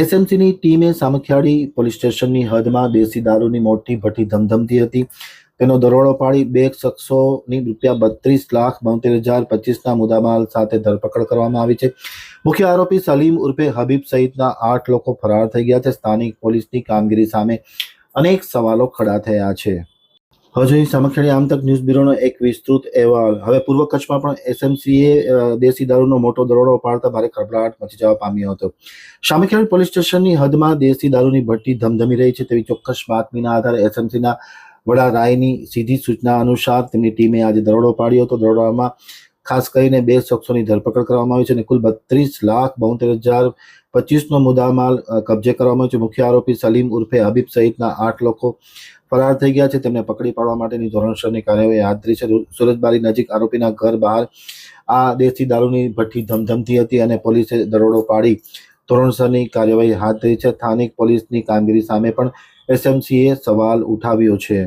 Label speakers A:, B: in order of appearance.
A: એસએમસીની ટીમે સામખિયાળી પોલીસ સ્ટેશનની હદમાં દેશી દારૂની મોટી ભઠ્ઠી ધમધમતી હતી. તેનો દરોડો પાડી બે શખ્સોની ₹32,72,025ના મુદ્દામાલ સાથે ધરપકડ કરવામાં આવી છે. મુખ્ય આરોપી સલીમ ઉર્ફે હબીબ સહિતના 8 લોકો ફરાર થઈ ગયા છે. સ્થાનિક પોલીસની કામગીરી સામે અનેક સવાલો ખડા થયા છે. હવે સામખિયાળી આમતક ન્યૂઝ બ્યુરોનો એક વિસ્તૃત અહેવાલ. હવે પૂર્વ કચ્છમાં પણ એસએમસીએ દેશી દારૂનો મોટો દરોડો પાડતા ભારે ખળભળાટ મચી જવા પામ્યો હતો. સામખિયાળી પોલીસ સ્ટેશનની હદમાં દેશી દારૂની ભઠ્ઠી ધમધમી રહી છે તેવી ચોક્કસ બાતમીના આધારે એસએમસીના વડા રાયની સીધી સૂચના અનુસાર તેમની ટીમે આજે દરોડો પાડ્યો હતો. દરોડામાં ખાસ કરીને 2 શખ્સોની ધરપકડ કરવામાં આવી છે અને કુલ ₹32,72,025નો મુદ્દામાલ કબજે કરવામાં આવ્યો છે. મુખ્ય આરોપી સલીમ ઉર્ફે હબીબ સહિતના 8 લોકો ફરાર થઈ ગયા છે. તેમને પકડી પાડવા માટેની ધોરણસરની કાર્યવાહી હાથ ધરી છે. સુરતબારી નજીક આરોપીના ઘર બહાર આ દેશી દારૂની ભઠ્ઠી ધમધમતી હતી અને પોલીસે દરોડો પાડી ધોરણસરની કાર્યવાહી હાથ ધરી છે. સ્થાનિક પોલીસની કામગીરી સામે પણ એસએમસીએ સવાલ ઉઠાવ્યો છે.